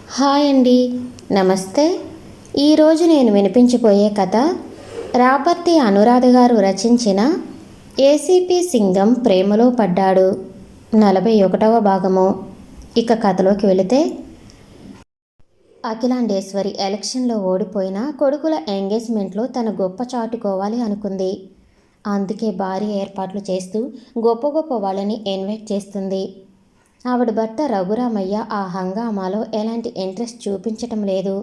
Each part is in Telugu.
హాయ్ అండి. నమస్తే. ఈరోజు నేను వినిపించబోయే కథ రాపర్తి అనురాధ గారు రచించిన ఏసీపీ సింగం ప్రేమలో పడ్డాడు 41వ భాగము. ఇక కథలోకి వెళితే, అఖిలాండేశ్వరి ఎలక్షన్లో ఓడిపోయిన కొడుకుల ఎంగేజ్మెంట్లో తన గొప్ప చాటుకోవాలి అనుకుంది. అందుకే భారీ ఏర్పాట్లు చేస్తూ గొప్ప గొప్ప వాళ్ళని ఇన్వైట్ చేస్తుంది. ఆవిడ భర్త రఘురామయ్య ఆ హంగామాలో ఎలాంటి ఇంట్రెస్ట్ చూపించటం లేదు.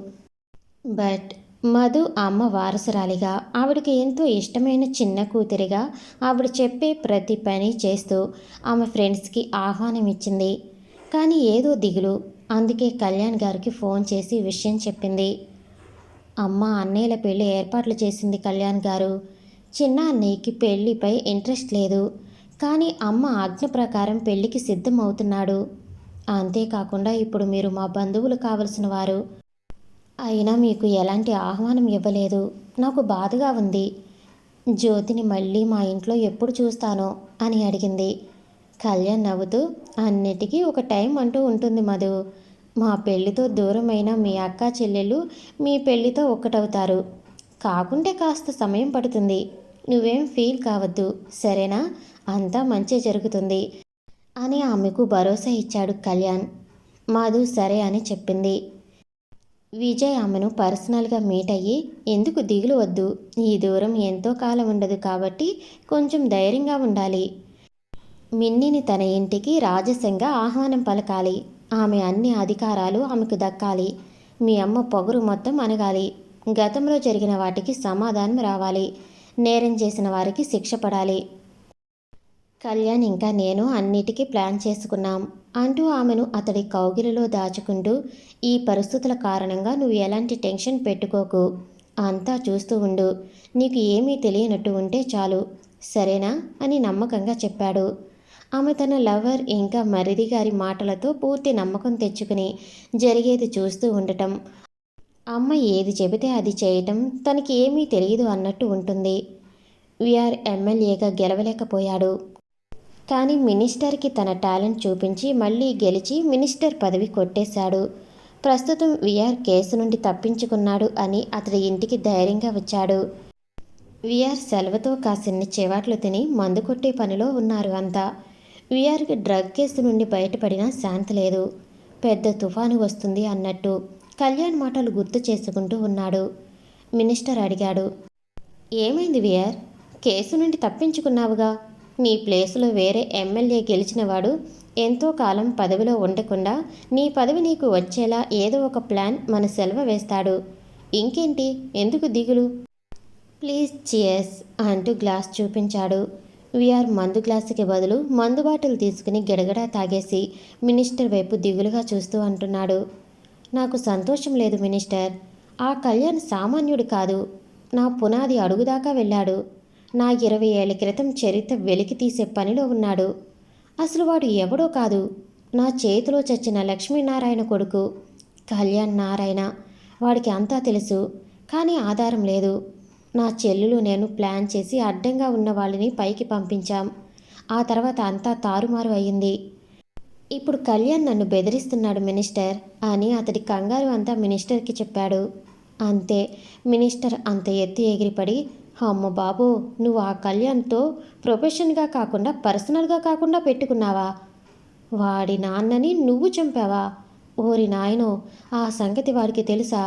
బట్ మధు అమ్మ వారసురాలిగా, ఆవిడకి ఎంతో ఇష్టమైన చిన్న కూతురిగా ఆవిడ చెప్పే ప్రతి పని చేస్తూ ఆమె ఫ్రెండ్స్కి ఆహ్వానం ఇచ్చింది. కానీ ఏదో దిగులు. అందుకే కళ్యాణ్ గారికి ఫోన్ చేసి విషయం చెప్పింది. అమ్మ, అన్నయ్యల పెళ్లి ఏర్పాట్లు చేసింది కళ్యాణ్ గారు. చిన్న అన్నయ్యకి పెళ్లిపై ఇంట్రెస్ట్ లేదు. కానీ అమ్మ ఆజ్ఞ ప్రకారం పెళ్లికి సిద్ధం అవుతున్నాడు. అంతేకాకుండా ఇప్పుడు మీరు మా బంధువులు కావలసిన వారు. అయినా మీకు ఎలాంటి ఆహ్వానం ఇవ్వలేదు. నాకు బాధగా ఉంది. జ్యోతిని మళ్ళీ మా ఇంట్లో ఎప్పుడు చూస్తానో అని అడిగింది. కళ్యాణ్ నవ్వుతూ, అన్నిటికీ ఒక టైం అంటూ ఉంటుంది మధు. మా పెళ్లితో దూరమైన మీ అక్క చెల్లెళ్ళు మీ పెళ్లితో ఒక్కటవుతారు. కాకుంటే కాస్త సమయం పడుతుంది. నువ్వేం ఫీల్ కావద్దు, సరేనా? అంతా మంచి జరుగుతుంది అని ఆమెకు భరోసా ఇచ్చాడు కళ్యాణ్. మధు సరే అని చెప్పింది. విజయ్ ఆమెను పర్సనల్గా మీట్ అయ్యి, ఎందుకు దిగులు వద్దు, ఈ దూరం ఎంతో కాలం ఉండదు కాబట్టి కొంచెం ధైర్యంగా ఉండాలి. మిన్నిని తన ఇంటికి రాజసంగా ఆహ్వానం పలకాలి. ఆమె అన్ని అధికారాలు ఆమెకు దక్కాలి. మీ అమ్మ పొగరు మొత్తం అనగాలి. గతంలో జరిగిన వాటికి సమాధానం రావాలి. నేరం చేసిన వారికి శిక్ష పడాలి. కళ్యాణ్ ఇంకా నేను అన్నిటికీ ప్లాన్ చేసుకున్నాం అంటూ ఆమెను అతడి కౌగిలిలో దాచుకుంటూ, ఈ పరిస్థితుల కారణంగా నువ్వు ఎలాంటి టెన్షన్ పెట్టుకోకు. అంతా చూస్తూ ఉండు. నీకు ఏమీ తెలియనట్టు ఉంటే చాలు, సరేనా అని నమ్మకంగా చెప్పాడు. ఆమె తన లవర్ ఇంకా మరిది గారి మాటలతో పూర్తి నమ్మకం తెచ్చుకుని జరిగేది చూస్తూ ఉండటం. అమ్మ ఏది చెబితే అది చేయటం తనకి ఏమీ తెలియదు అన్నట్టు ఉంటుంది. విఆర్ ఎమ్మెల్యేగా గెలవలేకపోయాడు. కానీ మినిస్టర్కి తన టాలెంట్ చూపించి మళ్ళీ గెలిచి మినిస్టర్ పదవి కొట్టేశాడు. ప్రస్తుతం విఆర్ కేసు నుండి తప్పించుకున్నాడు అని అతడి ఇంటికి ధైర్యంగా వచ్చాడు. విఆర్ సెలవుతో కాసిన్ని చివాట్లు తిని మందు కొట్టే పనిలో ఉన్నారు అంతా. విఆర్కి డ్రగ్ కేసు నుండి బయటపడినా శాంతి లేదు. పెద్ద తుఫాను వస్తుంది అన్నట్టు కళ్యాణ్ మాటలు గుర్తు చేసుకుంటూ ఉన్నాడు. మినిస్టర్ అడిగాడు, ఏమైంది విఆర్? కేసు నుండి తప్పించుకున్నావుగా. నీ ప్లేసులో వేరే ఎమ్మెల్యే గెలిచినవాడు ఎంతో కాలం పదవిలో ఉండకుండా నీ పదవి నీకు వచ్చేలా ఏదో ఒక ప్లాన్ మన సెలవ వేస్తాడు. ఇంకేంటి, ఎందుకు దిగులు? ప్లీజ్ చియర్స్ అంటూ గ్లాస్ చూపించాడు. విఆర్ మందు గ్లాసుకి బదులు మందు బాటిల్ తీసుకుని గడగడా తాగేసి మినిస్టర్ వైపు దిగులుగా చూస్తూ అంటున్నాడు, నాకు సంతోషం లేదు మినిస్టర్. ఆ కళ్యాణ్ సామాన్యుడు కాదు. నా పునాది అడుగుదాకా వెళ్ళాడు. నా 20 ఏళ్ల క్రితం చరిత్ర వెలికి తీసే పనిలో ఉన్నాడు. అసలు వాడు ఎవడో కాదు, నా చేతిలో చచ్చిన లక్ష్మీనారాయణ కొడుకు కళ్యాణ్ నారాయణ. వాడికి అంతా తెలుసు, కానీ ఆధారం లేదు. నా చెల్లులు నేను ప్లాన్ చేసి అడ్డంగా ఉన్న వాళ్ళని పైకి పంపించాం. ఆ తర్వాత అంతా తారుమారు అయ్యింది. ఇప్పుడు కళ్యాణ్ నన్ను బెదిరిస్తున్నాడు మినిస్టర్ అని అతడి కంగారు అంతా మినిస్టర్కి చెప్పాడు. అంతే. మినిస్టర్ అంత ఎత్తి ఎగిరిపడి, అమ్మ బాబో, నువ్వు ఆ కళ్యాణ్తో ప్రొఫెషన్గా కాకుండా పర్సనల్గా కాకుండా పెట్టుకున్నావా? వాడి నాన్నని నువ్వు చంపావా? ఓరి నాయనో, ఆ సంగతి వాడికి తెలుసా?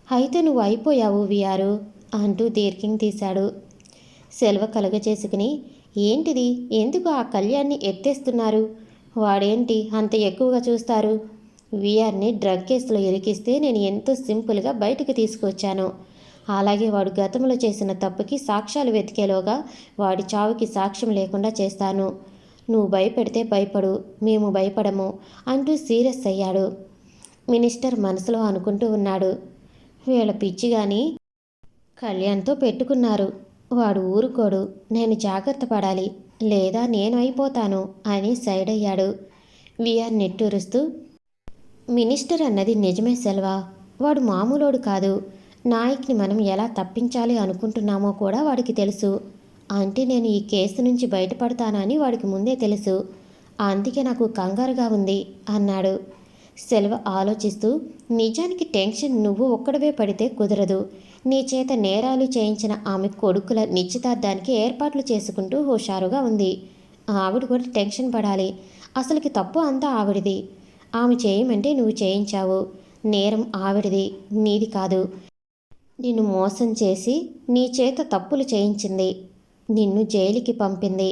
అయితే నువ్వు అయిపోయావు విఆరు అంటూ దీర్ఘం తీశాడు. సెలవు కలుగచేసుకుని, ఏంటిది, ఎందుకు ఆ కళ్యాణ్ని ఎత్తేస్తున్నారు? వాడేంటి అంత ఎక్కువగా చూస్తారు? విఆర్ని డ్రగ్ కేసులో ఇరికిస్తే నేను ఎంతో సింపుల్గా బయటకు తీసుకొచ్చాను. అలాగే వాడు గతంలో చేసిన తప్పుకి సాక్ష్యాలు వెతికేలోగా వాడి చావుకి సాక్ష్యం లేకుండా చేస్తాను. నువ్వు భయపెడితే భయపడు, మేము భయపడము అంటూ సీరియస్ అయ్యాడు. మినిస్టర్ మనసులో అనుకుంటూ ఉన్నాడు, వీళ్ళ పిచ్చి కానీ కళ్యాణ్తో పెట్టుకున్నారు. వాడు ఊరుకోడు. నేను జాగ్రత్త పడాలి, లేదా నేను అయిపోతాను అని సైడ్ అయ్యాడు. విఆర్ నిట్టూరుస్తూ, మినిస్టర్ అన్నది నిజమే సెల్వా. వాడు మామూలోడు కాదు. నాయక్ని మనం ఎలా తప్పించాలి అనుకుంటున్నామో కూడా వాడికి తెలుసు. అంటే నేను ఈ కేసు నుంచి బయటపడతానని వాడికి ముందే తెలుసు. అందుకే నాకు కంగారుగా ఉంది అన్నాడు. సెలవు ఆలోచిస్తూ, నిజానికి టెన్షన్ నువ్వు ఒక్కడవే పడితే కుదరదు. నీ చేత నేరాలు చేయించిన ఆమె కొడుకుల నిశ్చితార్థానికి ఏర్పాట్లు చేసుకుంటూ హుషారుగా ఉంది. ఆవిడ కూడా టెన్షన్ పడాలి. అసలుకి తప్పు అంతా ఆవిడిది. ఆమె చేయమంటే నువ్వు చేయించావు. నేరం ఆవిడిది, నీది కాదు. నిన్ను మోసం చేసి నీ చేత తప్పులు చేయించింది. నిన్ను జైలుకి పంపింది.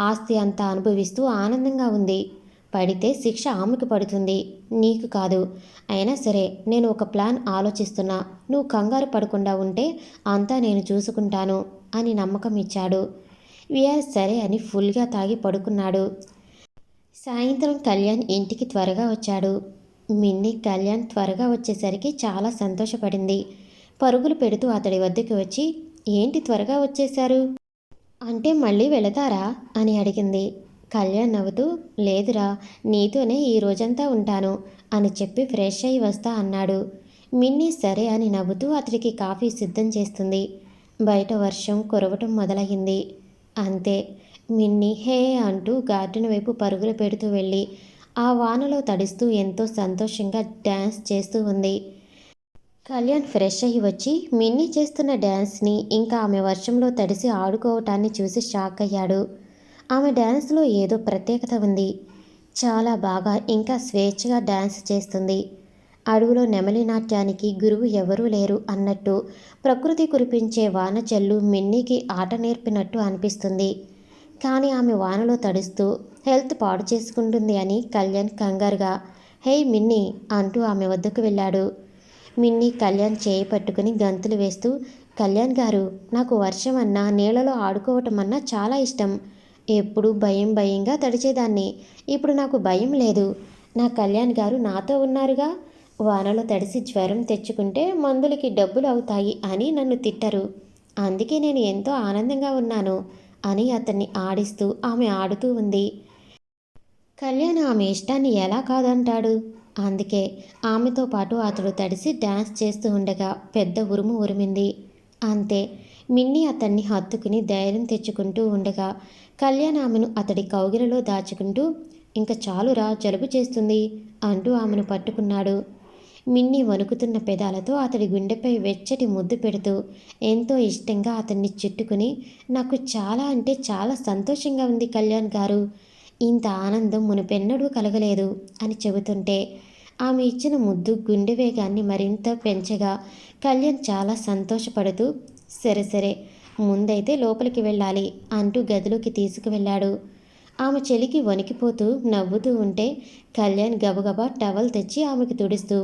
ఆస్తి అంతా అనుభవిస్తూ ఆనందంగా ఉంది. పడితే శిక్ష ఆమెకు పడుతుంది, నీకు కాదు. అయినా సరే నేను ఒక ప్లాన్ ఆలోచిస్తున్నా. నువ్వు కంగారు పడకుండా ఉంటే అంతా నేను చూసుకుంటాను అని నమ్మకం ఇచ్చాడు. విఆర్ సరే అని ఫుల్గా తాగి పడుకున్నాడు. సాయంత్రం కళ్యాణ్ ఇంటికి త్వరగా వచ్చాడు. మిన్ని కళ్యాణ్ త్వరగా వచ్చేసరికి చాలా సంతోషపడింది. పరుగులు పెడుతూ అతడి వద్దకు వచ్చి, ఏంటి త్వరగా వచ్చేశారు? అంటే మళ్ళీ వెళతారా అని అడిగింది. కళ్యాణ్ నవ్వుతూ, లేదురా, నీతోనే ఈ రోజంతా ఉంటాను అని చెప్పి ఫ్రెష్ అయి వస్తా అన్నాడు. మిన్నీ సరే అని నవ్వుతూ అతడికి కాఫీ సిద్ధం చేస్తుంది. బయట వర్షం కురవటం మొదలయ్యింది. అంతే, మిన్నీ హే అంటూ గార్డెన్ వైపు పరుగులు పెడుతూ వెళ్ళి ఆ వానలో తడుస్తూ ఎంతో సంతోషంగా డ్యాన్స్ చేస్తూ ఉంది. కళ్యాణ్ ఫ్రెష్ అయ్యి వచ్చి మిన్నీ చేస్తున్న డ్యాన్స్ని ఇంకా ఆమె వర్షంలో తడిసి ఆడుకోవటాన్ని చూసి షాక్ అయ్యాడు. ఆమె డ్యాన్స్లో ఏదో ప్రత్యేకత ఉంది. చాలా బాగా ఇంకా స్వేచ్ఛగా డ్యాన్స్ చేస్తుంది. అడవిలో నెమలి నాట్యానికి గురువు ఎవరూ లేరు అన్నట్టు ప్రకృతి కురిపించే వాన చెల్లు మిన్నీకి ఆట నేర్పినట్టు అనిపిస్తుంది. కానీ ఆమె వానలో తడుస్తూ హెల్త్ పాడు చేసుకుంటుంది అని కళ్యాణ్ కంగారుగా, హే మిన్నీ అంటూ ఆమె వద్దకు వెళ్ళాడు. మిన్నీ కళ్యాణ్ చేయి పట్టుకుని గంతులు వేస్తూ, కళ్యాణ్ గారు, నాకు వర్షం అన్నా నీళ్ళలో ఆడుకోవటం అన్నా చాలా ఇష్టం. ఎప్పుడూ భయం భయంగా తడిచేదాన్ని. ఇప్పుడు నాకు భయం లేదు. నా కళ్యాణ్ గారు నాతో ఉన్నారుగా. వానలో తడిసి జ్వరం తెచ్చుకుంటే మందులకి డబ్బులు అవుతాయి అని నన్ను తిట్టరు. అందుకే నేను ఎంతో ఆనందంగా ఉన్నాను అని అతన్ని ఆడిస్తూ ఆమె ఆడుతూ ఉంది. కళ్యాణ్ ఆమె ఇష్టాన్ని ఎలా కాదంటాడు? అందుకే ఆమెతో పాటు అతడు తడిసి డ్యాన్స్ చేస్తూ ఉండగా పెద్ద ఉరుము ఉరిమింది. అంతే, మిన్నీ అతన్ని హత్తుకుని ధైర్యం తెచ్చుకుంటూ ఉండగా కళ్యాణ్ ఆమెను అతడి కౌగిలిలో దాచుకుంటూ, ఇంక చాలురా, జలుబు చేస్తుంది అంటూ ఆమెను పట్టుకున్నాడు. మిన్నీ వణుకుతున్న పెదాలతో అతడి గుండెపై వెచ్చటి ముద్దు పెడుతూ ఎంతో ఇష్టంగా అతన్ని చుట్టుకుని, నాకు చాలా అంటే చాలా సంతోషంగా ఉంది కళ్యాణ్ గారు. ఇంత ఆనందం మునుపెన్నడూ కలగలేదు అని చెబుతుంటే ఆమె ఇచ్చిన ముద్దు గుండె వేగాన్ని మరింత పెంచగా కళ్యాణ్ చాలా సంతోషపడుతూ, సరే సరే, ముందైతే లోపలికి వెళ్ళాలి అంటూ గదిలోకి తీసుకువెళ్ళాడు. ఆమె చెలికి వణికిపోతూ నవ్వుతూ ఉంటే కళ్యాణ్ గబగబా టవల్ తెచ్చి ఆమెకు తుడుస్తూ,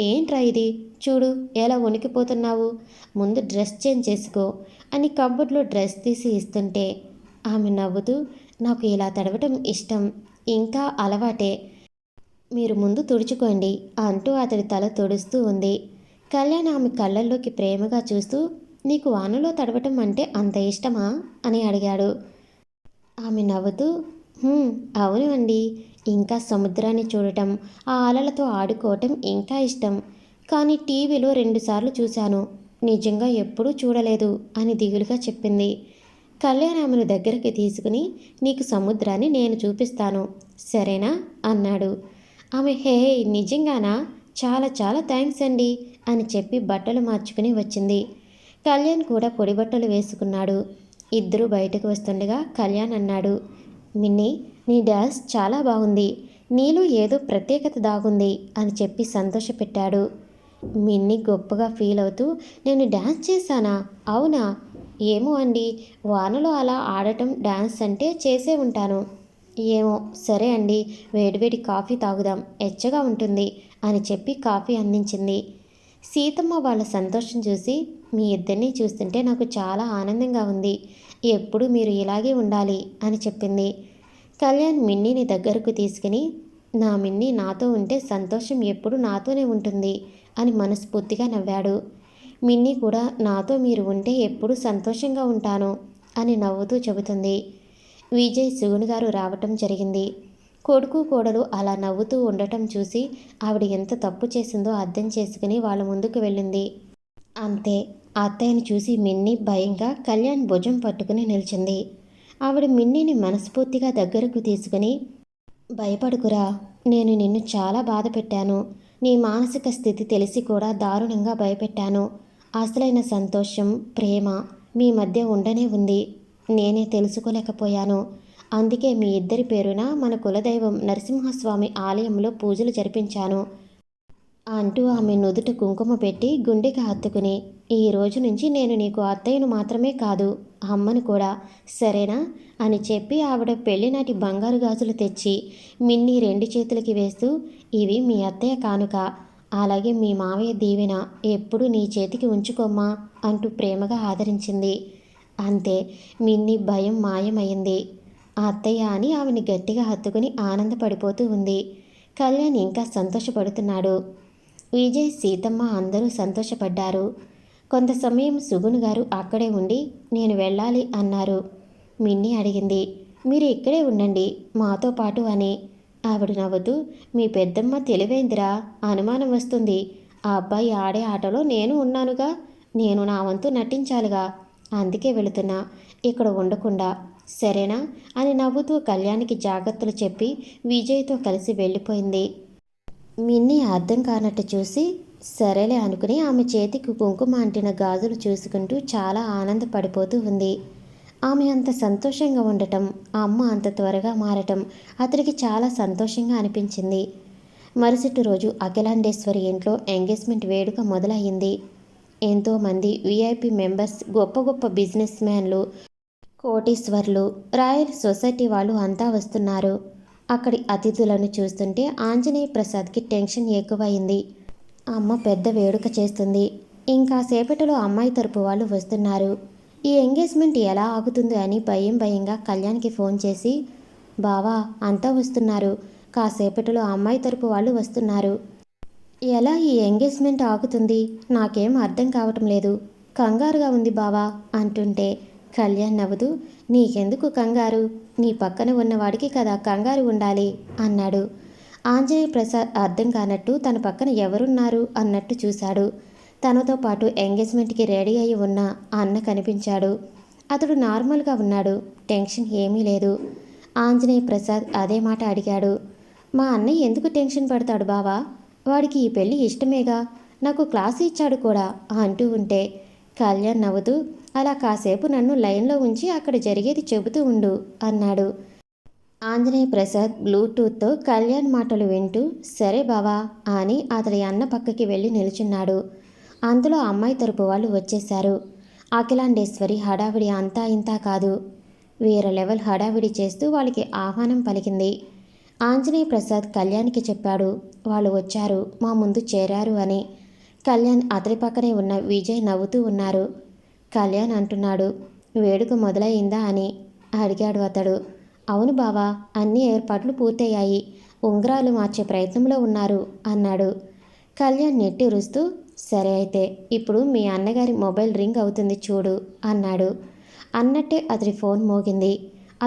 ఏంట్రా ఇది, చూడు ఎలా వణికిపోతున్నావు, ముందు డ్రెస్ చేంజ్ చేసుకో అని కబోర్డ్లో డ్రెస్ తీసి ఇస్తుంటే ఆమె నవ్వుతూ, నాకు ఇలా తడవటం ఇష్టం, ఇంకా అలవాటే, మీరు ముందు తుడుచుకోండి అంటూ అతడి తల తుడుస్తూ ఉంది. కళ్యాణ్ ఆమె కళ్ళల్లోకి ప్రేమగా చూస్తూ, నీకు వానలో తడవటం అంటే అంత ఇష్టమా అని అడిగాడు. ఆమె నవ్వుతూ, అవును అండి, ఇంకా సముద్రాన్ని చూడటం, ఆ అలలతో ఆడుకోవటం ఇంకా ఇష్టం. కానీ టీవీలో 2 సార్లు చూశాను, నిజంగా ఎప్పుడూ చూడలేదు అని దిగులుగా చెప్పింది. కళ్యాణ్ ఆమెను దగ్గరికి తీసుకుని, నీకు సముద్రాన్ని నేను చూపిస్తాను, సరేనా అన్నాడు. ఆమె హే, నిజంగానా, చాలా చాలా థ్యాంక్స్ అండి అని చెప్పి బట్టలు మార్చుకుని వచ్చింది. కళ్యాణ్ కూడా పొడి బట్టలు వేసుకున్నాడు. ఇద్దరూ బయటకు వస్తుండగా కళ్యాణ్ అన్నాడు, మిన్నీ, నీ డ్యాన్స్ చాలా బాగుంది, నీలో ఏదో ప్రత్యేకత దాగుంది అని చెప్పి సంతోషపెట్టాడు. మిన్నీ గొప్పగా ఫీల్ అవుతూ, నేను డ్యాన్స్ చేశానా, అవునా, ఏమో అండి, వానలో అలా ఆడటం డ్యాన్స్ అంటే చేసే ఉంటాను. ఏమో, సరే అండి, వేడివేడి కాఫీ తాగుదాం, ఎచ్చగా ఉంటుంది అని చెప్పి కాఫీ అందించింది. సీతమ్మ వాళ్ళ సంతోషం చూసి, మీ ఇద్దరినీ చూస్తుంటే నాకు చాలా ఆనందంగా ఉంది, ఎప్పుడు మీరు ఇలాగే ఉండాలి అని చెప్పింది. కళ్యాణ్ మిన్నీని దగ్గరకు తీసుకుని, నా మిన్నీ నాతో ఉంటే సంతోషం ఎప్పుడు నాతోనే ఉంటుంది అని మనస్ఫూర్తిగా నవ్వాడు. మిన్నీ కూడా నాతో మీరు ఉంటే ఎప్పుడూ సంతోషంగా ఉంటాను అని నవ్వుతూ చెబుతుంది. విజయ్ సుగుణ్ గారు రావటం జరిగింది. కొడుకు కోడలు అలా నవ్వుతూ ఉండటం చూసి ఆవిడ ఎంత తప్పు చేసిందో అర్థం చేసుకుని వాళ్ళ ముందుకు వెళ్ళింది. అంతే, అత్తయ్యని చూసి మిన్నీ భయంగా కళ్యాణ్ భుజం పట్టుకుని నిల్చుంది. ఆవిడ మిన్నీని మనస్ఫూర్తిగా దగ్గరకు తీసుకుని, భయపడుకురా, నేను నిన్ను చాలా బాధ పెట్టాను. నీ మానసిక స్థితి తెలిసి కూడా దారుణంగా భయపెట్టాను. అసలైన సంతోషం, ప్రేమ మీ మధ్య ఉండనే ఉంది. నేనే తెలుసుకోలేకపోయాను. అందుకే మీ ఇద్దరి పేరున మన కులదైవం నరసింహస్వామి ఆలయంలో పూజలు జరిపించాను అంటూ ఆమె నుదుట కుంకుమ పెట్టి గుండెకి హత్తుకుని, ఈ రోజు నుంచి నేను నీకు అత్తయ్యను మాత్రమే కాదు, అమ్మను కూడా, సరేనా అని చెప్పి ఆవిడ పెళ్లినాటి బంగారు గాజులు తెచ్చి మిన్ని రెండు చేతులకి వేస్తూ, ఇవి మీ అత్తయ్య కానుక, అలాగే మీ మావయ్య దీవెన ఎప్పుడు నీ చేతికి ఉంచుకోమ్మా అంటూ ప్రేమగా ఆదరించింది. అంతే, మిన్ని భయం మాయమైంది. అత్తయ్య అని ఆమెని గట్టిగా హత్తుకుని ఆనందపడిపోతూ ఉంది. కళ్యాణ్ ఇంకా సంతోషపడుతున్నాడు. విజయ్, సీతమ్మ అందరూ సంతోషపడ్డారు. కొంత సమయం సుగుణ్ గారు అక్కడే ఉండి నేను వెళ్ళాలి అన్నారు. మిన్ని అడిగింది, మీరు ఇక్కడే ఉండండి మాతో పాటు అని. ఆవిడ నవ్వుతూ, మీ పెద్దమ్మ తెలివైందిరా, అనుమానం వస్తుంది. ఆ అబ్బాయి ఆడే ఆటలో నేను ఉన్నానుగా, నేను నా వంతు నటించాలిగా, అందుకే వెళుతున్నా, ఇక్కడ ఉండకుండా, సరేనా అని నవ్వుతూ కళ్యాణ్కి జాగ్రత్తలు చెప్పి విజయ్తో కలిసి వెళ్ళిపోయింది. మిన్ని అర్థం కానట్టు చూసి సరేలే అనుకుని ఆమె చేతికి కుంకుమ అంటిన గాజులు చూసుకుంటూ చాలా ఆనందపడిపోతూ ఉంది. ఆమె అంత సంతోషంగా ఉండటం, ఆ అమ్మ అంత త్వరగా మారటం అతడికి చాలా సంతోషంగా అనిపించింది. మరుసటి రోజు అఖిలాండేశ్వరి ఇంట్లో ఎంగేజ్మెంట్ వేడుక మొదలయ్యింది. ఎంతోమంది విఐపి మెంబర్స్, గొప్ప గొప్ప బిజినెస్ మ్యాన్లు, కోటీశ్వర్లు, రాయల్ సొసైటీ వాళ్ళు అంతా వస్తున్నారు. అక్కడి అతిథులను చూస్తుంటే ఆంజనేయ ప్రసాద్కి టెన్షన్ ఎక్కువయింది. అమ్మ పెద్ద వేడుక చేస్తుంది, ఇంకా సేపటిలో అమ్మాయి తరపు వాళ్ళు వస్తున్నారు, ఈ ఎంగేజ్మెంట్ ఎలా ఆగుతుంది అని భయంగా కళ్యాణ్కి ఫోన్ చేసి, బావా అంతా వస్తున్నారు, కాసేపటిలో అమ్మాయి తరపు వాళ్ళు వస్తున్నారు, ఎలా ఈ ఎంగేజ్మెంట్ ఆగుతుంది, నాకేం అర్థం కావటం లేదు, కంగారుగా ఉంది బావా అంటుంటే కళ్యాణ్ నవ్వుతూ, నీకెందుకు కంగారు, నీ పక్కన ఉన్నవాడికి కదా కంగారు ఉండాలి అన్నాడు. ఆంజనేయ ప్రసాద్ అర్థం కానట్టు తన పక్కన ఎవరున్నారు అన్నట్టు చూశాడు. తనతో పాటు ఎంగేజ్మెంట్కి రెడీ అయి ఉన్న అన్న కనిపించాడు. అతడు నార్మల్గా ఉన్నాడు, టెన్షన్ ఏమీ లేదు. ఆంజనేయ ప్రసాద్ అదే మాట అడిగాడు. మా అన్నయ్య ఎందుకు టెన్షన్ పడతాడు బావా, వాడికి ఈ పెళ్ళి ఇష్టమేగా, నాకు క్లాస్ ఇచ్చాడు కూడా అంటూ ఉంటే కళ్యాణ్ నవ్వుతూ, అలా కాసేపు నన్ను లైన్లో ఉంచి అక్కడ జరిగేది చెబుతూ ఉండు అన్నాడు. ఆంజనేయ ప్రసాద్ బ్లూటూత్తో కళ్యాణ్ మాటలు వింటూ సరే బావా అని అతడి అన్న పక్కకి వెళ్ళి నిల్చున్నాడు. అందులో అమ్మాయి తరపు వాళ్ళు వచ్చేశారు. అఖిలాండేశ్వరి హడావిడి అంతా ఇంతా కాదు, వేరే లెవెల్ హడావిడి చేస్తూ వాళ్ళకి ఆహ్వానం పలికింది. ఆంజనేయ ప్రసాద్ కళ్యాణ్కి చెప్పాడు, వాళ్ళు వచ్చారు, మా ముందు చేరారు అని. కళ్యాణ్ అతడి పక్కనే ఉన్న విజయ్ నవ్వుతూ ఉన్నారు. కళ్యాణ్ అంటున్నాడు, వేడుక మొదలయ్యిందా అని అడిగాడు అతడు. అవును బావా, అన్ని ఏర్పాట్లు పూర్తయ్యాయి, ఉంగరాలు మార్చే ప్రయత్నంలో ఉన్నారు అన్నాడు. కళ్యాణ్ నెట్టిరుస్తూ, సరే అయితే ఇప్పుడు మీ అన్నగారి మొబైల్ రింగ్ అవుతుంది చూడు అన్నాడు. అన్నట్టే అతడి ఫోన్ మోగింది.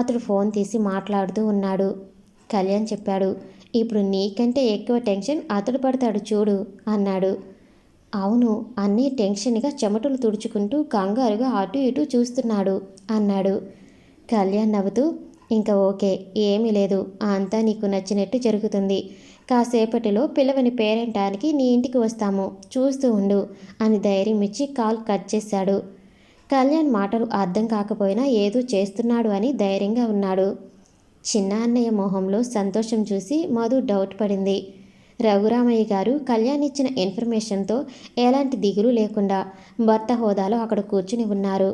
అతడు ఫోన్ తీసి మాట్లాడుతూ ఉన్నాడు. కళ్యాణ్ చెప్పాడు, ఇప్పుడు నీకంటే ఎక్కువ టెన్షన్ అతడు పడతాడు చూడు అన్నాడు. అవును, అన్నీ టెన్షన్గా చెమటలు తుడుచుకుంటూ కంగారుగా అటు ఇటు చూస్తున్నాడు అన్నాడు. కళ్యాణ్ నవ్వుతూ, ఇంకా ఓకే, ఏమీ లేదు, అంతా నీకు నచ్చినట్టు జరుగుతుంది, కాసేపటిలో పిల్లవని పేరెంటానికి నీ ఇంటికి వస్తాము, చూస్తూ ఉండు అని ధైర్యం ఇచ్చి కాల్ కట్ చేశాడు. కళ్యాణ్ మాటలు అర్థం కాకపోయినా ఏదో చేస్తున్నాడు అని ధైర్యంగా ఉన్నాడు. చిన్న అన్నయ్య మొహంలో సంతోషం చూసి మధు డౌట్ పడింది. రఘురామయ్య గారు కళ్యాణ్ ఇచ్చిన ఇన్ఫర్మేషన్తో ఎలాంటి దిగులు లేకుండా భర్త హోదాలో అక్కడ కూర్చుని ఉన్నారు.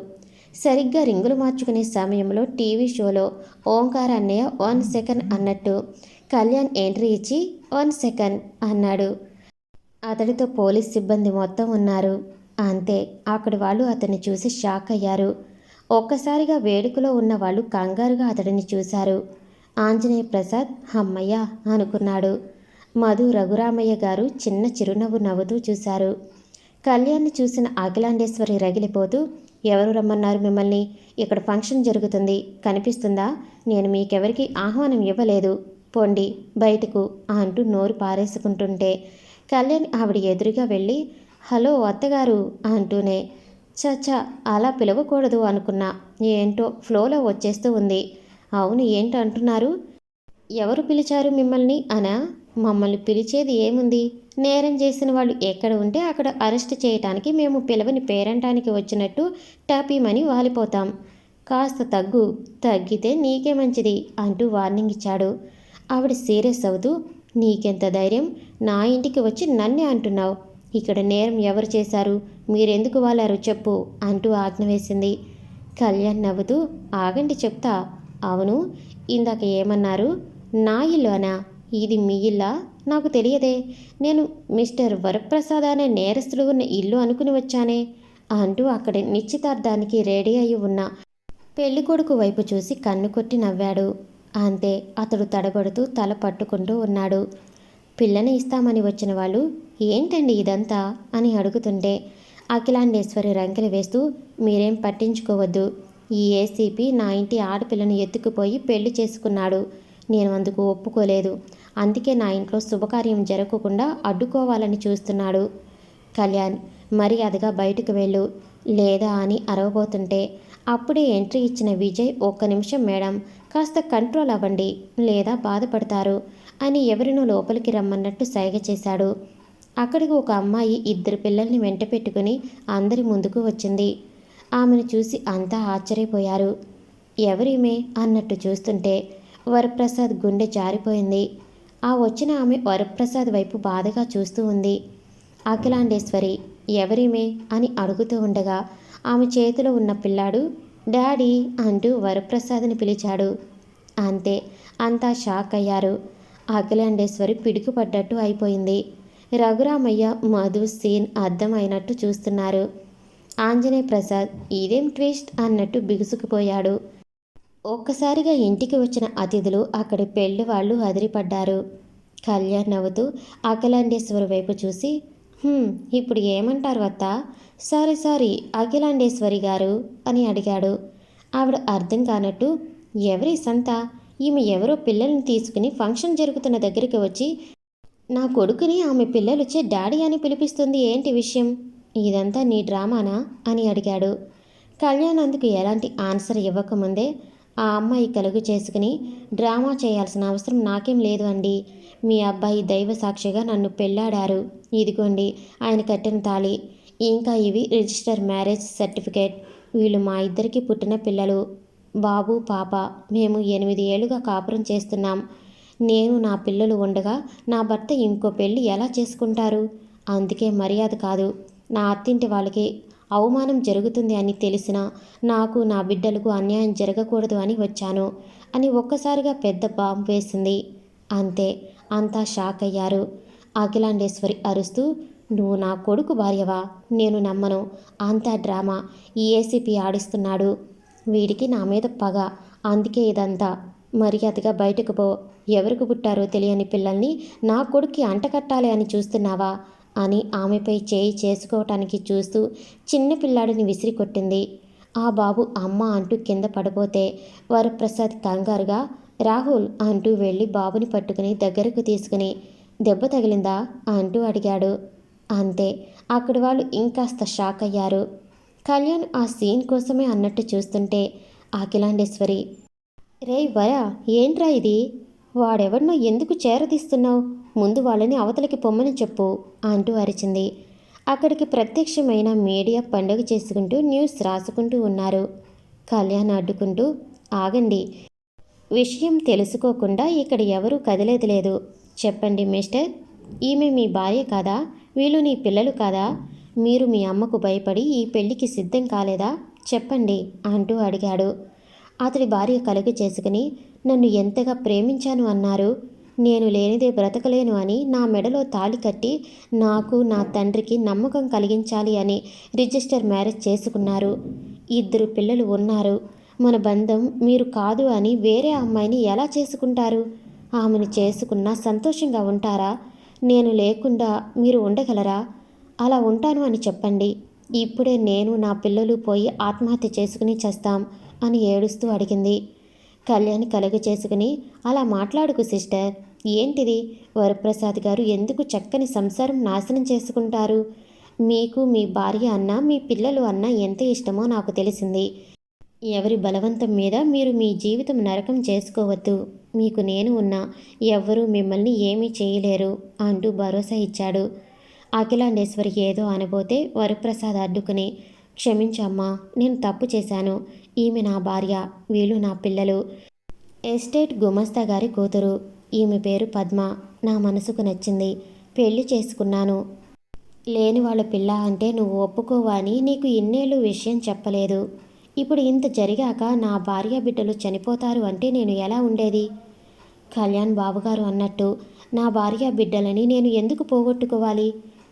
సరిగ్గా రింగులు మార్చుకునే సమయంలో టీవీ షోలో ఓంకార్ అన్నయ్య 1 సెకండ్ అన్నట్టు కళ్యాణ్ ఎంట్రీ ఇచ్చి 1 సెకండ్ అన్నాడు. అతడితో పోలీస్ సిబ్బంది మొత్తం ఉన్నారు. అంతే, అక్కడి వాళ్ళు అతన్ని చూసి షాక్ అయ్యారు. ఒక్కసారిగా వేడుకలో ఉన్న వాళ్ళు కంగారుగా అతడిని చూశారు. ఆంజనేయ ప్రసాద్ హమ్మయ్య అనుకున్నాడు. మధు, రఘురామయ్య గారు చిన్న చిరునవ్వు నవ్వుతూ చూశారు. కళ్యాణ్ని చూసిన అఖిలాండేశ్వరి రగిలిపోతూ, ఎవరు రమ్మన్నారు మిమ్మల్ని, ఇక్కడ ఫంక్షన్ జరుగుతుంది, కనిపిస్తుందా, నేను మీకెవరికి ఆహ్వానం ఇవ్వలేదు, పొండి బయటకు అంటూ నోరు పారేసుకుంటుంటే కళ్యాణ్ ఆవిడ ఎదురుగా వెళ్ళి, హలో అత్తగారు అంటూనే, చచ్చా అలా పిలవకూడదు అనుకున్నా, ఏంటో ఫ్లోలో వచ్చేస్తూ ఉంది, అవును ఏంటంటున్నారు, ఎవరు పిలిచారు మిమ్మల్ని అనా? మమ్మల్ని పిలిచేది ఏముంది? నేరం చేసిన వాళ్ళు ఎక్కడ ఉంటే అక్కడ అరెస్ట్ చేయటానికి మేము పిలవని పేరంటానికి వచ్చినట్టు టాపీమని వాలిపోతాం. కాస్త తగ్గు, తగ్గితే నీకే మంచిది అంటూ వార్నింగ్ ఇచ్చాడు. ఆవిడ సీరియస్ అవుతూ, నీకెంత ధైర్యం? నా ఇంటికి వచ్చి నన్నే అంటున్నావు? ఇక్కడ నేరం ఎవరు చేశారు? మీరెందుకు వాలారు చెప్పు అంటూ ఆజ్ఞ వేసింది. కళ్యాణ్ నవ్వుతూ, ఆగండి చెప్తా. అవును, ఇందాక ఏమన్నారు? నా ఇల్లు అనా? ఇది మీ ఇల్లా? నాకు తెలియదే. నేను మిస్టర్ వరప్రసాద్ అనే నేరస్తులు ఉన్న ఇల్లు అనుకుని వచ్చానే అంటూ అక్కడి నిశ్చితార్థానికి రెడీ అయి ఉన్న పెళ్ళికొడుకు వైపు చూసి కన్ను కొట్టి నవ్వాడు. అంతే, అతడు తడబడుతూ తల పట్టుకుంటూ ఉన్నాడు. పిల్లని ఇస్తామని వచ్చిన వాళ్ళు ఏంటండి ఇదంతా అని అడుగుతుంటే అఖిలాండేశ్వరి రంకెలు వేస్తూ, మీరేం పట్టించుకోవద్దు. ఈ ఏసీపీ నా ఇంటి ఆడపిల్లను ఎత్తుకుపోయి పెళ్లి చేసుకున్నాడు. నేను అందుకు ఒప్పుకోలేదు. అందుకే నా ఇంట్లో శుభకార్యం జరగకుండా అడ్డుకోవాలని చూస్తున్నాడు. కళ్యాణ్, మర్యాదగా బయటకు వెళ్ళు లేదా అని అరవబోతుంటే అప్పుడే ఎంట్రీ ఇచ్చిన విజయ్, ఒక్క నిమిషం మేడం, కాస్త కంట్రోల్ అవ్వండి లేదా బాధపడతారు అని ఎవరినో లోపలికి రమ్మన్నట్టు సైగ చేశాడు. అక్కడికి ఒక అమ్మాయి ఇద్దరు పిల్లల్ని వెంట పెట్టుకుని అందరి ముందుకు వచ్చింది. ఆమెను చూసి అంతా ఆశ్చర్యపోయారు. ఎవరిమే అన్నట్టు చూస్తుంటే వరప్రసాద్ గుండె జారిపోయింది. ఆ వచ్చిన ఆమె వరప్రసాద్ వైపు బాధగా చూస్తూ ఉంది. అఖిలాండేశ్వరి, ఎవరిమే అని అడుగుతూ ఉండగా ఆమె చేతిలో ఉన్న పిల్లాడు డాడీ అంటూ వరప్రసాద్ని పిలిచాడు. అంతే, అంతా షాక్ అయ్యారు. అఖిలాండేశ్వరి పిడుగుపడ్డట్టు అయిపోయింది. రఘురామయ్య, మధు సీన్ అర్థమైనట్టు చూస్తున్నారు. ఆంజనేయ ప్రసాద్ ఇదేం ట్విస్ట్ అన్నట్టు బిగుసుకుపోయాడు. ఒక్కసారిగా ఇంటికి వచ్చిన అతిథులు అక్కడి పెళ్లి వాళ్ళు అదిరిపడ్డారు. కళ్యాణ్ నవ్వుతూ అఖిలాండేశ్వరి వైపు చూసి, ఇప్పుడు ఏమంటారు అత్త? సారీ సారీ అఖిలాండేశ్వరి గారు అని అడిగాడు. ఆవిడ అర్థం కానట్టు, ఎవరి సంత? ఈమె ఎవరో పిల్లల్ని తీసుకుని ఫంక్షన్ జరుగుతున్న దగ్గరికి వచ్చి నా కొడుకుని ఆమె పిల్లలుచ్చే డాడీ అని పిలిపిస్తుంది, ఏంటి విషయం? ఇదంతా నీ డ్రామానా అని అడిగాడు. కళ్యాణ్ అందుకు ఎలాంటి ఆన్సర్ ఇవ్వకముందే ఆ అమ్మాయి కలుగు చేసుకుని, డ్రామా చేయాల్సిన అవసరం నాకేం లేదు అండి. మీ అబ్బాయి దైవ సాక్షిగా నన్ను పెళ్ళాడారు. ఇదిగోండి ఆయన కట్టిన తాళి, ఇంకా ఇవి రిజిస్టర్ మ్యారేజ్ సర్టిఫికేట్. వీళ్ళు మా ఇద్దరికి పుట్టిన పిల్లలు, బాబు పాప. మేము 8 ఏళ్లుగా కాపురం చేస్తున్నాం. నేను నా పిల్లలు ఉండగా నా భర్త ఇంకో పెళ్ళి ఎలా చేసుకుంటారు? అందుకే మర్యాద కాదు, నా అత్తింటి వాళ్ళకి అవమానం జరుగుతుంది అని తెలిసినా నాకు నా బిడ్డలకు అన్యాయం జరగకూడదు అని వచ్చాను అని ఒక్కసారిగా పెద్ద బాంబు వేసింది. అంతే, అంతా షాక్ అయ్యారు. అఖిలాండేశ్వరి అరుస్తూ, నువ్వు నా కొడుకు భార్యవా? నేను నమ్మను. అంతా డ్రామా. ఈ ఏసీపీ ఆడిస్తున్నాడు. వీడికి నా మీద పగ, అందుకే ఇదంతా. మర్యాదగా బయటకు పో. ఎవరికి పుట్టారో తెలియని పిల్లల్ని నా కొడుక్కి అంటకట్టాలి అని చూస్తున్నావా అని ఆమెపై చేయి చేసుకోవటానికి చూస్తూ చిన్న పిల్లాడిని విసిరి కొట్టింది. ఆ బాబు అమ్మ అంటూ కింద పడిపోతే వరప్రసాద్ కంగారుగా రాహుల్ అంటూ వెళ్ళి బాబుని పట్టుకుని దగ్గరకు తీసుకుని, దెబ్బ తగిలిందా అంటూ అడిగాడు. అంతే, అక్కడి వాళ్ళు ఇంకాస్త షాక్ అయ్యారు. కళ్యాణ్ ఆ సీన్ కోసమే అన్నట్టు చూస్తుంటే అఖిలాండేశ్వరి, రే వరా, ఏంట్రా ఇది? వాడెవరినో ఎందుకు చేరదీస్తున్నావు? ముందు వాళ్ళని అవతలికి పొమ్మని చెప్పు అంటూ అరిచింది. అక్కడికి ప్రత్యక్షమైన మీడియా పండుగ చేసుకుంటూ న్యూస్ రాసుకుంటూ ఉన్నారు. కళ్యాణ్ అడ్డుకుంటూ, ఆగండి, విషయం తెలుసుకోకుండా ఇక్కడ ఎవరూ కదిలేది లేదు. చెప్పండి మిస్టర్, ఈమె మీ భార్య కాదా? వీళ్ళు నీ పిల్లలు కాదా? మీరు మీ అమ్మకు భయపడి ఈ పెళ్లికి సిద్ధం కాలేదా? చెప్పండి అంటూ అడిగాడు. అతడి భార్య కలుగు చేసుకుని, నన్ను ఎంతగా ప్రేమించాను అన్నారు. నేను లేనిదే బ్రతకలేను అని నా మెడలో తాళి కట్టి నాకు నా తండ్రికి నమ్మకం కలిగించాలి అని రిజిస్టర్ మ్యారేజ్ చేసుకున్నారు. 2 పిల్లలు ఉన్నారు. మన బంధం మీరు కాదు అని వేరే అమ్మాయిని ఎలా చేసుకుంటారు? ఆమెను చేసుకున్నా సంతోషంగా ఉంటారా? నేను లేకుండా మీరు ఉండగలరా? అలా ఉంటాను అని చెప్పండి. ఇప్పుడే నేను నా పిల్లలు పోయి ఆత్మహత్య చేసుకుని చస్తాం అని ఏడుస్తూ అడిగింది. కళ్యాణ్ కలుగు చేసుకుని, అలా మాట్లాడుకు సిస్టర్, ఏంటిది? వరప్రసాద్ గారు ఎందుకు చక్కని సంసారం నాశనం చేసుకుంటారు? మీకు మీ భార్య అన్నా మీ పిల్లలు అన్నా ఎంత ఇష్టమో నాకు తెలిసింది. ఎవరి బలవంతం మీద మీరు మీ జీవితం నరకం చేసుకోవద్దు. మీకు నేను ఉన్నా, ఎవ్వరూ మిమ్మల్ని ఏమీ చేయలేరు అంటూ భరోసా ఇచ్చాడు. అఖిలాండేశ్వరి ఏదో అనబోతే వరప్రసాద్ అడ్డుకుని, క్షమించమ్మా, నేను తప్పు చేశాను. ఈమె నా భార్య, వీళ్ళు నా పిల్లలు. ఎస్టేట్ గుమస్తా గారి కూతురు. ఈమె పేరు పద్మ. నా మనసుకు నచ్చింది. పెళ్లి చేసుకున్నాను. లేని వాళ్ళ పిల్ల అంటే నువ్వు ఒప్పుకోవా అని నీకు ఇన్నేళ్ళు విషయం చెప్పలేదు. ఇప్పుడు ఇంత జరిగాక నా భార్య బిడ్డలు చనిపోతారు అంటే నేను ఎలా ఉండేది? కళ్యాణ్ బాబుగారు అన్నట్టు నా భార్య బిడ్డలని నేను ఎందుకు పోగొట్టుకోవాలి?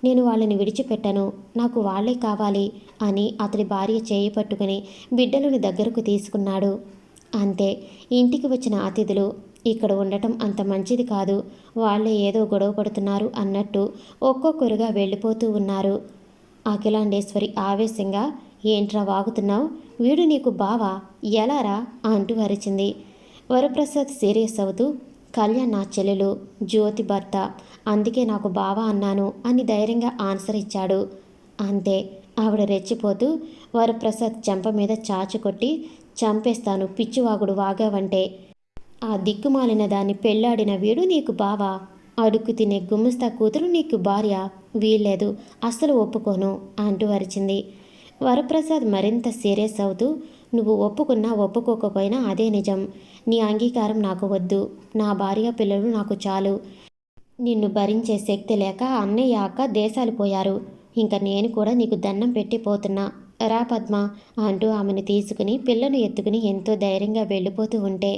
నేను వాళ్ళని విడిచిపెట్టను. నాకు వాళ్లే కావాలి అని అతడి భార్య చేయి పట్టుకుని బిడ్డలను దగ్గరకు తీసుకున్నాడు. అంతే. ఇంటికి వచ్చిన అతిథులు ఇక్కడ ఉండటం అంత మంచిది కాదు, వాళ్ళే ఏదో గొడవ పడుతున్నారు అన్నట్టు ఒక్కొక్కరుగా వెళ్ళిపోతూ ఉన్నారు. అఖిలాండేశ్వరి ఆవేశంగా, ఏంట్రా వాగుతున్నావు? వీడు నీకు బావా? ఎలారా అంటూ అరిచింది. వరప్రసాద్ సీరియస్ అవుతూ, కళ్యాణ్ నా చెల్లెలు, జ్యోతి భర్త, అందుకే నాకు బావా అన్నాను అని ధైర్యంగా ఆన్సర్ ఇచ్చాడు. అంతే. ఆవిడ రెచ్చిపోతూ వరప్రసాద్ చెంప మీద చాచి కొట్టి, చంపేస్తాను పిచ్చివాగుడు వాగావంటే. ఆ దిక్కుమాలిన దాన్ని పెళ్లాడిన వీడు నీకు బావా? అడుక్కు తినే గుమస్తా కూతురు నీకు భార్య? వీల్లేదు, అస్సలు ఒప్పుకోను అంటూ అరిచింది. వరప్రసాద్ మరింత సీరియస్ అవుతూ, నువ్వు ఒప్పుకున్నా ఒప్పుకోకపోయినా అదే నిజం. నీ అంగీకారం నాకు వద్దు. నా భార్య పిల్లలు నాకు చాలు. నిన్ను భరించే శక్తి లేక అన్నయ్య అక్క దేశాలు పోయారు. ఇంకా నేను కూడా నీకు దండం పెట్టిపోతున్నా. రా పద్మ అంటూ ఆమెను తీసుకుని పిల్లను ఎత్తుకుని ఎంతో ధైర్యంగా వెళ్ళిపోతూ ఉంటే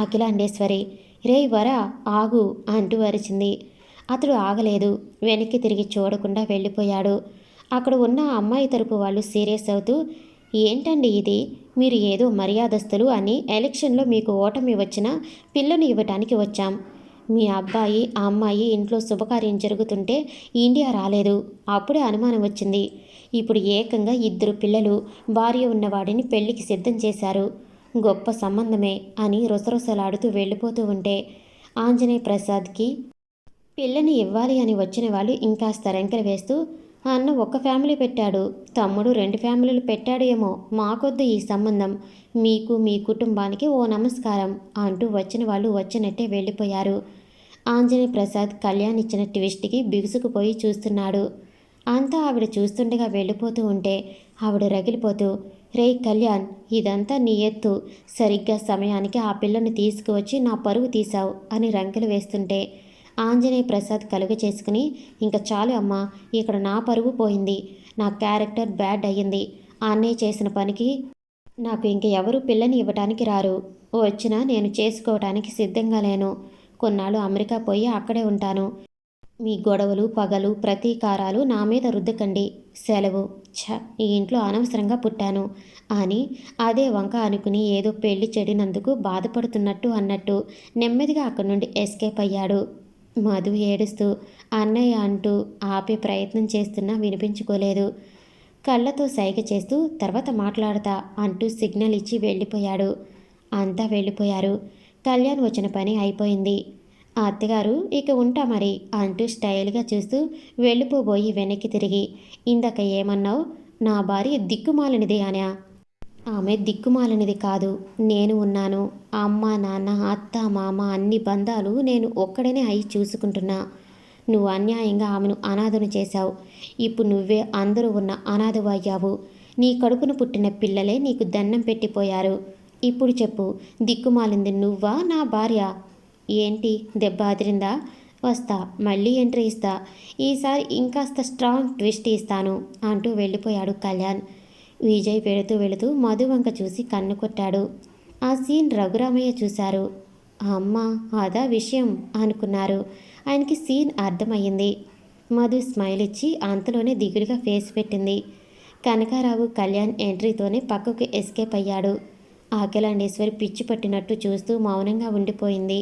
అఖిలాండేశ్వరి, రే వరా ఆగు అంటూ అరిచింది. అతడు ఆగలేదు. వెనక్కి తిరిగి చూడకుండా వెళ్ళిపోయాడు. అక్కడ ఉన్న అమ్మాయి తరపు వాళ్ళు సీరియస్ అవుతూ, ఏంటండి ఇది? మీరు ఏదో మర్యాదస్తులు అని ఎలక్షన్లో మీకు ఓటమి వచ్చినా పిల్లను ఇవ్వటానికి వచ్చాం. మీ అబ్బాయి ఆ అమ్మాయి ఇంట్లో శుభకార్యం జరుగుతుంటే ఇండియా రాలేదు. అప్పుడే అనుమానం వచ్చింది. ఇప్పుడు ఏకంగా 2 పిల్లలు, భార్య ఉన్నవాడిని పెళ్లికి సిద్ధం చేశారు. గొప్ప సంబంధమే అని రుసరుసలాడుతూ వెళ్ళిపోతూ ఉంటే ఆంజనేయ ప్రసాద్కి పిల్లని ఇవ్వాలి అని వచ్చిన వాళ్ళు ఇంకాస్త రెంకలు వేస్తూ, అన్న ఒక ఫ్యామిలీ పెట్టాడు, తమ్ముడు 2 ఫ్యామిలీలు పెట్టాడు ఏమో, మాకొద్దు ఈ సంబంధం, మీకు మీ కుటుంబానికి ఓ నమస్కారం అంటూ వచ్చిన వాళ్ళు వచ్చినట్టే వెళ్ళిపోయారు. ఆంజనేయ ప్రసాద్ కళ్యాణ్ ఇచ్చిన ట్విస్ట్కి బిగుసుకుపోయి చూస్తున్నాడు. అంతా ఆవిడ చూస్తుండగా వెళ్ళిపోతూ ఉంటే ఆవిడ రగిలిపోతూ, రే కళ్యాణ్, ఇదంతా నీ ఎత్తు. సరిగ్గా సమయానికి ఆ పిల్లని తీసుకువచ్చి నా పరువు తీశావు అని రంకెలు వేస్తుంటే ఆంజనేయ ప్రసాద్ కలుగ చేసుకుని, ఇంకా చాలు అమ్మా, ఇక్కడ నా పరువు పోయింది. నా క్యారెక్టర్ బ్యాడ్ అయ్యింది. అన్నయ్య చేసిన పనికి నాకు ఇంక ఎవరు పిల్లని ఇవ్వటానికి రారు. వచ్చినా నేను చేసుకోవటానికి సిద్ధంగా లేను. కొన్నాళ్ళు అమెరికా పోయి అక్కడే ఉంటాను. మీ గొడవలు పగలు ప్రతీకారాలు నా మీద రుద్దకండి. సెలవు. ఈ ఇంట్లో అనవసరంగా పుట్టాను అని అదే వంక అనుకుని ఏదో పెళ్లి చెడినందుకు బాధపడుతున్నట్టు అన్నట్టు నెమ్మదిగా అక్కడి నుండి ఎస్కేప్ అయ్యాడు. మధు ఏడుస్తూ అన్నయ్య అంటూ ఆపే ప్రయత్నం చేస్తున్నా వినిపించుకోలేదు. కళ్ళతో సైగ చేస్తూ తర్వాత మాట్లాడతా అంటూ సిగ్నల్ ఇచ్చి వెళ్ళిపోయాడు. అంతా వెళ్ళిపోయారు. కళ్యాణ్ వచ్చిన పని అయిపోయింది. అత్తగారు ఇక ఉంటా మరి అంటూ స్టైల్గా చూస్తూ వెళ్ళిపోబోయి వెనక్కి తిరిగి, ఇందాక ఏమన్నావు? నా భార్య దిక్కుమాలినది అనా? ఆమె దిక్కుమాలినది కాదు, నేను ఉన్నాను. అమ్మ నాన్న అత్త మామ అన్ని బంధాలు నేను ఒక్కడనే అయి చూసుకుంటున్నా. నువ్వు అన్యాయంగా ఆమెను అనాథను చేశావు. ఇప్పుడు నువ్వే అందరూ ఉన్న అనాథవు అయ్యావు. నీ కడుపున పుట్టిన పిల్లలే నీకు దండం పెట్టిపోయారు. ఇప్పుడు చెప్పు, దిక్కుమాలింది నువ్వా నా భార్య? ఏంటి దెబ్బ అదిరిందా? వస్తా, మళ్ళీ ఎంట్రీ ఇస్తా. ఈసారి ఇంకాస్త స్ట్రాంగ్ ట్విస్ట్ ఇస్తాను అంటూ వెళ్ళిపోయాడు కళ్యాణ్. విజయ్ వెళుతూ వెళుతూ మధు వంక చూసి కన్ను కొట్టాడు. ఆ సీన్ రఘురామయ్య చూశారు. అమ్మ, అదా విషయం అనుకున్నారు. ఆయనకి సీన్ అర్థమయ్యింది. మధు స్మైల్ ఇచ్చి అంతలోనే దిగులుగా ఫేస్ పెట్టింది. కనకారావు కళ్యాణ్ ఎంట్రీతోనే పక్కకు ఎస్కేప్ అయ్యాడు. అఖిలాండేశ్వరి పిచ్చి పట్టినట్టు చూస్తూ మౌనంగా ఉండిపోయింది.